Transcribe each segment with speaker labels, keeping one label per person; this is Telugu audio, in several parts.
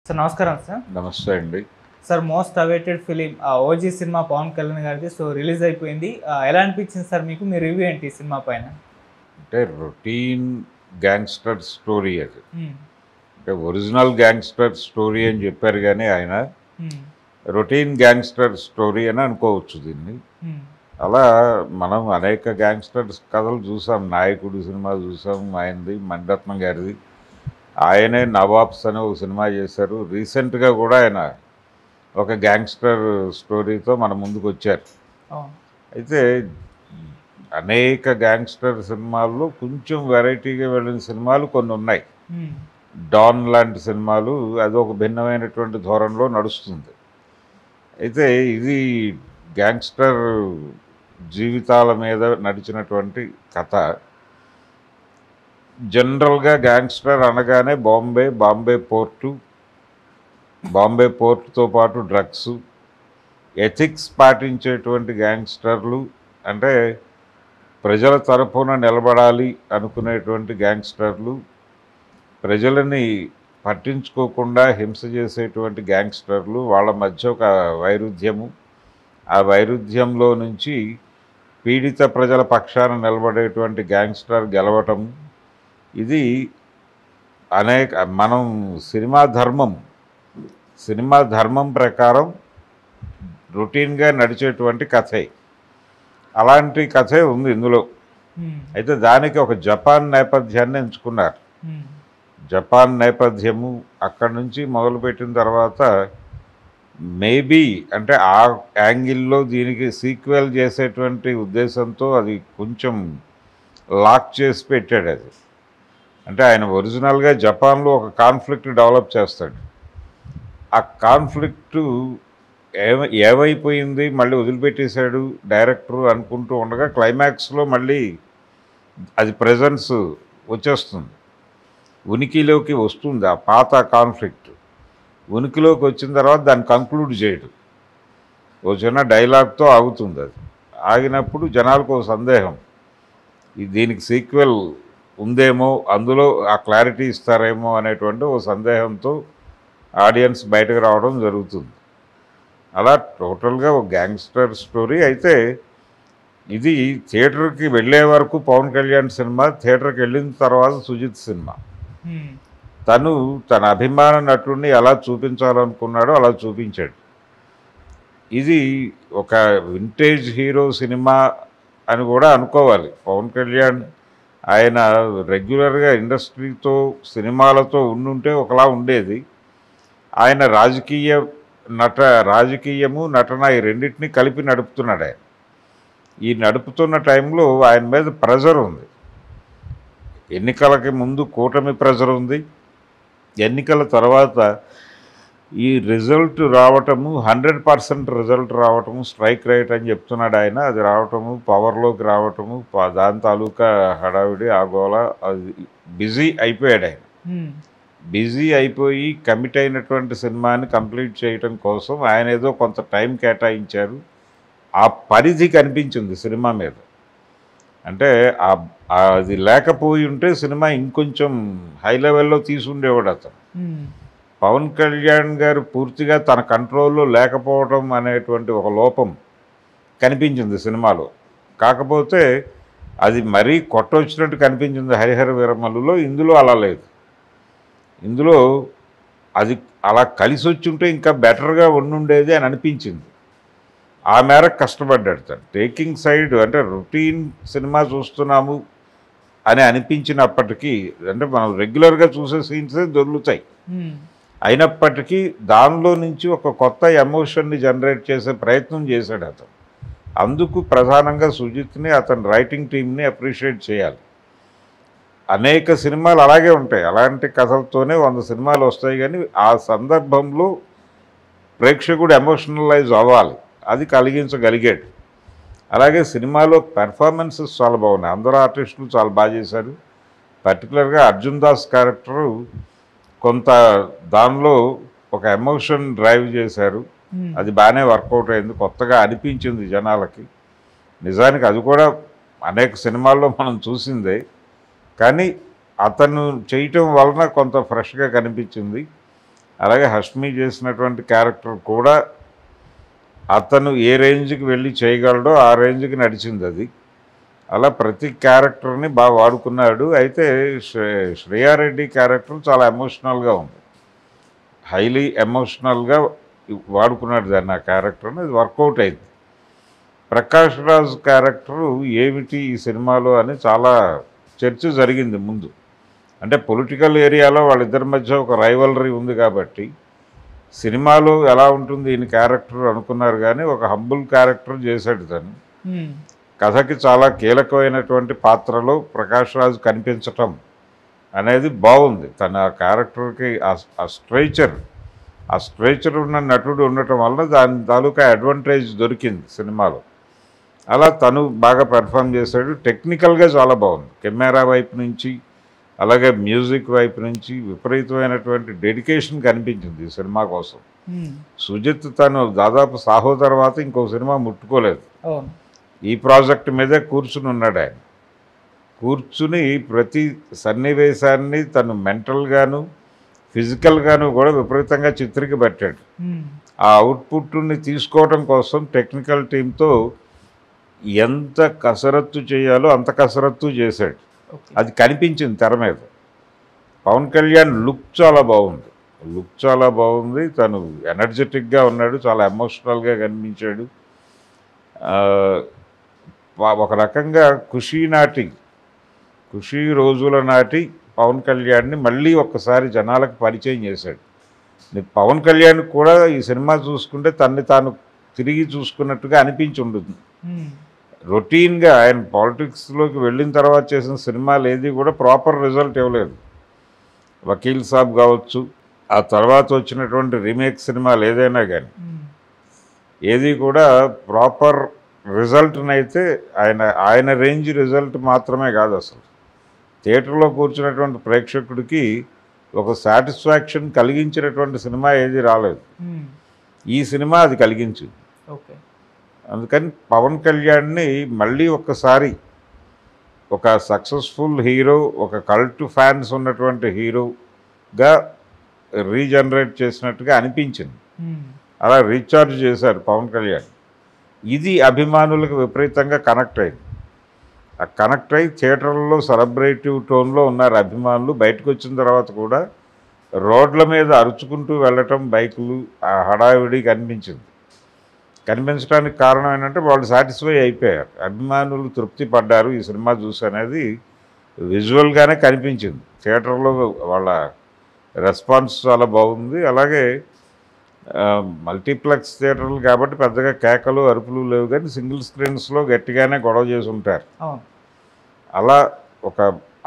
Speaker 1: సార్ నమస్కారం సార్.
Speaker 2: నమస్తే అండి.
Speaker 1: Sir most awaited film OG సినిమా పవన్ కళ్యాణ్ గారిది. సో రిలీజ్ అయిపోయింది. ఎలా అనిపించింది సార్ మీకు? మీ రివ్యూ ఏంటి ఈ సినిమా పైన?
Speaker 2: అంటే రొటీన్ గ్యాంగ్స్టర్ స్టోరీ అది. అంటే ఒరిజినల్ గ్యాంగ్స్టర్ స్టోరీ అని చెప్పారు కానీ ఆయన రొటీన్ గ్యాంగ్స్టర్ స్టోరీ అని అనుకోవచ్చు దీన్ని. అలా మనం అనేక గ్యాంగ్స్టర్స్ కథలు చూసాం. నాయకుడు సినిమా చూసాం, ఆయనది మణిరత్నం గారిది. ఆయనే నవాబ్స్ అని ఒక సినిమా చేశారు. రీసెంట్గా కూడా ఆయన ఒక గ్యాంగ్స్టర్ స్టోరీతో మన ముందుకు వచ్చారు. అయితే అనేక గ్యాంగ్స్టర్ సినిమాల్లో కొంచెం వెరైటీగా వెళ్ళిన సినిమాలు కొన్ని ఉన్నాయి. డాన్ లాంటి సినిమాలు అది ఒక భిన్నమైనటువంటి ధోరణిలో నడుస్తుంది. అయితే ఇది గ్యాంగ్స్టర్ జీవితాల మీద నడిచినటువంటి కథ. జనరల్గా గ్యాంగ్స్టర్ అనగానే బాంబే పోర్టుతో పాటు డ్రగ్స్, ఎథిక్స్ పాటించేటువంటి గ్యాంగ్స్టర్లు, అంటే ప్రజల తరఫున నిలబడాలి అనుకునేటువంటి గ్యాంగ్స్టర్లు, ప్రజలని పట్టించుకోకుండా హింస చేసేటువంటి గ్యాంగ్స్టర్లు, వాళ్ళ మధ్య ఒక వైరుధ్యము, ఆ వైరుధ్యంలో నుంచి పీడిత ప్రజల పక్షాన నిలబడేటువంటి గ్యాంగ్స్టర్ గెలవటం. ఇది మనం సినిమా ధర్మం ప్రకారం రొటీన్గా నడిచేటువంటి కథే. అలాంటి కథే ఉంది ఇందులో. అయితే దానికి ఒక జపాన్ నేపథ్యాన్ని ఎంచుకున్నారు. జపాన్ నేపథ్యము అక్కడి నుంచి మొదలుపెట్టిన తర్వాత మేబీ అంటే ఆ యాంగిల్లో దీనికి సీక్వెల్ చేసేటువంటి ఉద్దేశంతో అది కొంచెం లాక్ చేసి పెట్టాడు. అది అంటే ఆయన ఒరిజినల్గా జపాన్లో ఒక కాన్ఫ్లిక్ట్ డెవలప్ చేస్తాడు. ఆ కాన్ఫ్లిక్టు ఏమైపోయింది, మళ్ళీ వదిలిపెట్టేశాడు డైరెక్టరు అనుకుంటూ ఉండగా క్లైమాక్స్లో మళ్ళీ అది ప్రెజెన్స్ వచ్చేస్తుంది, ఉనికిలోకి వస్తుంది. ఆ పాత కాన్ఫ్లిక్ట్ ఉనికిలోకి వచ్చిన తర్వాత దాన్ని కంక్లూడ్ చేయడు, ఓ చిన్న డైలాగ్తో ఆగుతుంది. అది ఆగినప్పుడు జనాలకు ఓ సందేహం, దీనికి సీక్వెల్ ఉందేమో, అందులో ఆ క్లారిటీ ఇస్తారేమో అనేటువంటి ఓ సందేహంతో ఆడియన్స్ బయటకు రావడం జరుగుతుంది. అలా టోటల్గా ఒక గ్యాంగ్స్టర్ స్టోరీ. అయితే ఇది థియేటర్కి వెళ్ళే వరకు పవన్ కళ్యాణ్ సినిమా, థియేటర్కి వెళ్ళిన తర్వాత సుజిత్ సినిమా. తన అభిమాన నటుడిని ఎలా చూపించాలనుకున్నాడో అలా చూపించాడు. ఇది ఒక వింటేజ్ హీరో సినిమా అని కూడా అనుకోవాలి. పవన్ కళ్యాణ్ ఆయన రెగ్యులర్గా ఇండస్ట్రీతో సినిమాలతో ఉండుంటే ఒకలా ఉండేది. ఆయన రాజకీయము నటన ఈ రెండింటినీ కలిపి నడుపుతున్నాడు. ఆయన ఈ నడుపుతున్న టైంలో ఆయన మీద ప్రెజర్ ఉంది. ఎన్నికలకి ముందు కూటమి ప్రెజర్ ఉంది, ఎన్నికల తర్వాత ఈ రిజల్ట్ రావటము 100% రిజల్ట్ రావటము, స్ట్రైక్ రేట్ అని చెప్తున్నాడు ఆయన. అది రావటము, పవర్లోకి రావటము, దాని తాలూకా హడావిడి ఆగోళ, అది బిజీ అయిపోయాడు ఆయన. బిజీ అయిపోయి కమిట్ అయినటువంటి సినిమాని కంప్లీట్ చేయటం కోసం ఆయన ఏదో కొంత టైం కేటాయించారు. ఆ పరిధి కనిపించింది సినిమా మీద. అంటే అది లేకపోయి ఉంటే సినిమా ఇంకొంచెం హై లెవెల్లో తీసుండేవాడు అతను. పవన్ కళ్యాణ్ గారు పూర్తిగా తన కంట్రోల్లో లేకపోవడం అనేటువంటి ఒక లోపం కనిపించింది సినిమాలో. కాకపోతే అది మరీ కొట్టొచ్చినట్టు కనిపించింది హరిహర వీరమల్లులో. ఇందులో అలా లేదు. ఇందులో అది అలా కలిసి వచ్చి ఉంటే ఇంకా బెటర్గా ఉండుండేది అని అనిపించింది. ఆ మేరకు కష్టపడ్డాడు తను. టేకింగ్ సైడ్ అంటే రొటీన్ సినిమా చూస్తున్నాము అని అనిపించినప్పటికీ, అంటే మనం రెగ్యులర్గా చూసే సీన్సే దొరుకుతాయి, అయినప్పటికీ దానిలో నుంచి ఒక కొత్త ఎమోషన్ని జనరేట్ చేసే ప్రయత్నం చేశాడు అతను. అందుకు ప్రధానంగా సుజిత్ని, అతని రైటింగ్ టీంని అప్రిషియేట్ చేయాలి. అనేక సినిమాలు అలాగే ఉంటాయి, అలాంటి కథలతోనే 100 సినిమాలు వస్తాయి, కానీ ఆ సందర్భంలో ప్రేక్షకుడు ఎమోషనలైజ్ అవ్వాలి, అది కలిగించగలిగాడు. అలాగే సినిమాలో పెర్ఫార్మెన్సెస్ చాలా బాగున్నాయి. అందరూ ఆర్టిస్టులు చాలా బాగా చేశారు. పర్టికులర్గా అర్జున్ దాస్ క్యారెక్టరు కొంత దానిలో ఒక ఎమోషన్ డ్రైవ్ చేశారు. అది బాగానే వర్కౌట్ అయింది, కొత్తగా అనిపించింది జనాలకి. నిజానికి అది కూడా అనేక సినిమాల్లో మనం చూసిందే, కానీ అతను చేయటం వలన కొంత ఫ్రెష్గా కనిపించింది. అలాగే హష్మి చేసినటువంటి క్యారెక్టర్ కూడా అతను ఏ రేంజ్కి వెళ్ళి చేయగలడో ఆ రేంజ్కి నడిచింది అది. అలా ప్రతి క్యారెక్టర్ని బాగా వాడుకున్నాడు. అయితే శ్రేయారెడ్డి క్యారెక్టర్ చాలా ఎమోషనల్గా ఉంది, హైలీ ఎమోషనల్గా వాడుకున్నాడు దాన్ని, ఆ క్యారెక్టర్ని. అది వర్కౌట్ అయింది. ప్రకాష్ రాజ్ క్యారెక్టరు ఏమిటి ఈ సినిమాలో అని చాలా చర్చ జరిగింది ముందు. అంటే పొలిటికల్ ఏరియాలో వాళ్ళిద్దరి మధ్య ఒక రైవలరీ ఉంది కాబట్టి సినిమాలో ఎలా ఉంటుంది ఈయన క్యారెక్టర్ అనుకున్నారు, కానీ ఒక హంబుల్ క్యారెక్టర్ చేశాడు తను. కథకి చాలా కీలకమైనటువంటి పాత్రలో ప్రకాష్ రాజ్ కనిపించటం అనేది బాగుంది. తన ఆ క్యారెక్టర్కి ఆ స్ట్రేచర్ ఉన్న నటుడు ఉండటం వల్ల దాని తాలూకా అడ్వాంటేజ్ దొరికింది సినిమాలో. అలా తను బాగా పెర్ఫామ్ చేశాడు. టెక్నికల్గా చాలా బాగుంది. కెమెరా వైపు నుంచి అలాగే మ్యూజిక్ వైపు నుంచి విపరీతమైనటువంటి డెడికేషన్ కనిపించింది ఈ సినిమా కోసం. సుజిత్ తను దాదాపు సాహో తర్వాత ఇంకో సినిమా ముట్టుకోలేదు, ఈ ప్రాజెక్ట్ మీదే కూర్చుని ఉన్నాడు ఆయన. కూర్చుని ప్రతి సన్నివేశాన్ని తను మెంటల్గాను ఫిజికల్గాను కూడా విపరీతంగా చిత్రికి పెట్టాడు. ఆ అవుట్పుట్ని తీసుకోవడం కోసం టెక్నికల్ టీంతో ఎంత కసరత్తు చేయాలో అంత కసరత్తు చేశాడు. అది కనిపించింది తెర మీద. పవన్ కళ్యాణ్ లుక్ చాలా బాగుంది, తను ఎనర్జెటిక్గా ఉన్నాడు, చాలా ఎమోషనల్గా కనిపించాడు. ఒక రకంగా ఖుషీ రోజుల నాటి పవన్ కళ్యాణ్ని మళ్ళీ ఒక్కసారి జనాలకు పరిచయం చేశాడు. పవన్ కళ్యాణ్ కూడా ఈ సినిమా చూసుకుంటే తన్ని తాను తిరిగి చూసుకున్నట్టుగా అనిపించి ఉంటుంది. రొటీన్గా ఆయన పాలిటిక్స్లోకి వెళ్ళిన తర్వాత చేసిన సినిమాలు ఏది కూడా ప్రాపర్ రిజల్ట్ ఇవ్వలేదు. వకీల్ సాబ్ కావచ్చు, ఆ తర్వాత వచ్చినటువంటి రీమేక్ సినిమాలు ఏదైనా కానీ ఏది కూడా ప్రాపర్ రిజల్ట్నైతే ఆయన రేంజ్ రిజల్ట్ మాత్రమే కాదు, అసలు థియేటర్లో కూర్చున్నటువంటి ప్రేక్షకుడికి ఒక సాటిస్ఫాక్షన్ కలిగించినటువంటి సినిమా ఏది రాలేదు. ఈ సినిమా అది కలిగించింది. అందుకని పవన్ కళ్యాణ్ని మళ్ళీ ఒక్కసారి ఒక సక్సెస్ఫుల్ హీరో, ఒక కల్ట్ ఫ్యాన్స్ ఉన్నటువంటి హీరోగా రీజనరేట్ చేసినట్టుగా అనిపించింది. అలా రీఛార్జ్ చేశారు పవన్ కళ్యాణ్. ఇది అభిమానులకు విపరీతంగా కనెక్ట్ అయింది. ఆ కనెక్ట్ అయ్యి థియేటర్లలో సెలబ్రేటివ్ టోన్లో ఉన్నారు అభిమానులు. బయటకు వచ్చిన తర్వాత కూడా రోడ్ల మీద అరుచుకుంటూ వెళ్ళటం, బైకులు, ఆ హడావిడి కనిపించడానికి కారణం ఏంటంటే వాళ్ళు సాటిస్ఫై అయిపోయారు, అభిమానులు తృప్తి పడ్డారు ఈ సినిమా చూసి అనేది విజువల్గానే కనిపించింది. థియేటర్లో వాళ్ళ రెస్పాన్స్ చాలా బాగుంది. అలాగే మల్టీప్లెక్స్ థియేటర్లు కాబట్టి పెద్దగా కేకలు అరుపులు లేవు, కానీ సింగిల్ స్క్రీన్స్లో గట్టిగానే గొడవ చేసి ఉంటారు. అలా ఒక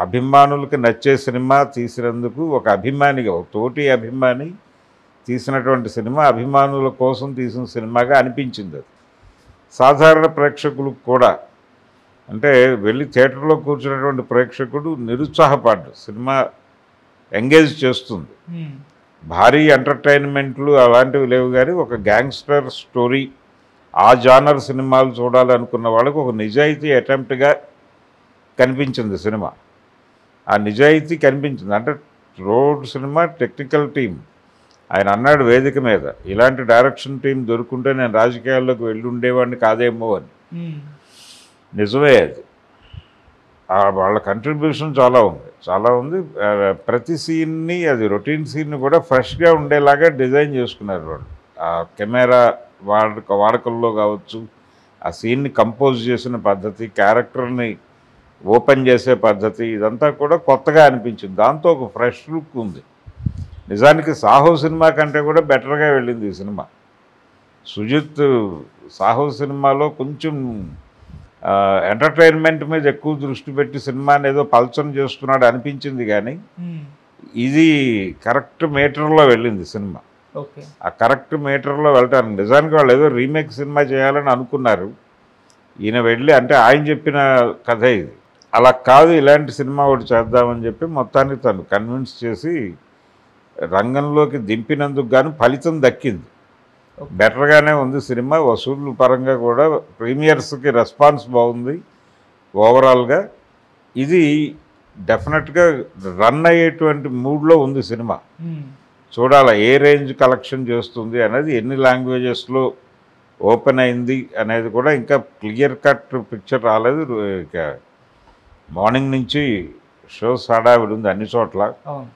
Speaker 2: అభిమానులకి నచ్చే సినిమా తీసినందుకు, ఒక అభిమానిగా, ఒక తోటి అభిమాని తీసినటువంటి సినిమా అభిమానుల కోసం తీసిన సినిమాగా అనిపించింది. అది సాధారణ ప్రేక్షకులకు కూడా, అంటే వెళ్ళి థియేటర్లో కూర్చున్నటువంటి ప్రేక్షకుడు నిరుత్సాహపడ్డు, సినిమా ఎంగేజ్ చేస్తుంది. భారీ ఎంటర్టైన్మెంట్లు అలాంటివి లేవు, కానీ ఒక గ్యాంగ్స్టర్ స్టోరీ, ఆ జానర్ సినిమాలు చూడాలనుకున్న వాళ్ళకు ఒక నిజాయితీ అటెంప్ట్గా కనిపించింది సినిమా. ఆ నిజాయితీ కనిపించింది. అంటే రోడ్ సినిమా టెక్నికల్ టీం, ఆయన అన్నాడు వేదిక మీద, ఇలాంటి డైరెక్షన్ టీం దొరుకుంటే నేను రాజకీయాల్లోకి వెళ్ళి ఉండేవాడిని కాదేమో అని. నిజమే అది. వాళ్ళ కంట్రిబ్యూషన్ చాలా ఉంది. ప్రతి సీన్ని, అది రొటీన్ సీన్ని కూడా ఫ్రెష్గా ఉండేలాగా డిజైన్ చేసుకున్నారు వాళ్ళు. ఆ కెమెరా వాడకంలో కావచ్చు, ఆ సీన్ని కంపోజ్ చేసిన పద్ధతి, క్యారెక్టర్ని ఓపెన్ చేసే పద్ధతి, ఇదంతా కూడా కొత్తగా అనిపించింది. దాంతో ఒక ఫ్రెష్ లుక్ ఉంది. నిజానికి సాహో సినిమా కంటే కూడా బెటర్గా వెళ్ళింది ఈ సినిమా. సుజిత్ సాహో సినిమాలో కొంచెం ఎంటర్టైన్మెంట్ మీద ఎక్కువ దృష్టి పెట్టి సినిమాని ఏదో పల్చన చేస్తున్నాడు అనిపించింది, కానీ ఇది కరెక్ట్ మీటర్లో వెళ్ళింది సినిమా. ఆ కరెక్ట్ మీటర్లో వెళ్ళటానికి నిజానికి వాళ్ళు ఏదో రీమేక్ సినిమా చేయాలని అనుకున్నారు. ఈయన వెళ్ళి, అంటే ఆయన చెప్పిన కథ ఇది, అలా కాదు ఇలాంటి సినిమా ఒకటి చేద్దామని చెప్పి మొత్తాన్ని తను కన్విన్స్ చేసి రంగంలోకి దింపినందుకు గాను ఫలితం దక్కింది. బెటర్గానే ఉంది సినిమా. వసూళ్ళు పరంగా కూడా ప్రీమియర్స్కి రెస్పాన్స్ బాగుంది. ఓవరాల్గా ఇది డెఫినెట్గా రన్ అయ్యేటువంటి మూడ్లో ఉంది సినిమా. చూడాలి ఏ రేంజ్ కలెక్షన్ చేస్తుంది అనేది, ఎన్ని లాంగ్వేజెస్లో ఓపెన్ అయింది అనేది కూడా ఇంకా క్లియర్ కట్ పిక్చర్ రాలేదు. ఇక మార్నింగ్ నుంచి షోస్ హడావిడి ఉంది అన్ని చోట్ల.
Speaker 1: అవును.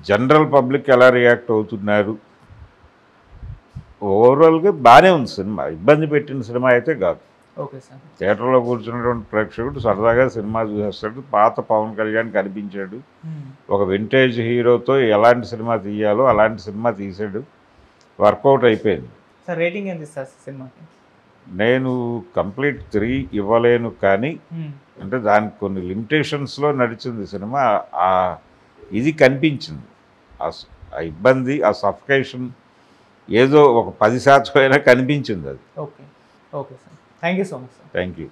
Speaker 2: జనరల్ పబ్లిక్ ఎలా రియాక్ట్ అవుతున్నారు, ఓవరాల్గా బాగానే ఉంది సినిమా. ఇబ్బంది పెట్టిన సినిమా అయితే కాదు.
Speaker 1: Okay sir.
Speaker 2: థియేటర్లో కూర్చున్నటువంటి ప్రేక్షకుడు సరదాగా సినిమా చూసేస్తాడు. పాత పవన్ కళ్యాణ్ కనిపించాడు. ఒక వింటేజ్ హీరోతో ఎలాంటి సినిమా తీయాలో అలాంటి సినిమా తీసాడు. వర్కౌట్ అయిపోయింది.
Speaker 1: సార్ రేటింగ్ ఎంత ఇస్తారు సినిమాకి?
Speaker 2: నేను కంప్లీట్ 3 ఇవ్వలేను, కానీ అంటే దానికి కొన్ని లిమిటేషన్స్లో నడిచింది సినిమా. ఇది కనిపించింది, ఆ ఇబ్బంది, ఆ సఫికేషన్ ఏదో ఒక 10% అయినా కనిపించింది అది.
Speaker 1: Okay. Okay sir. Thank you so much sir.
Speaker 2: Thank you.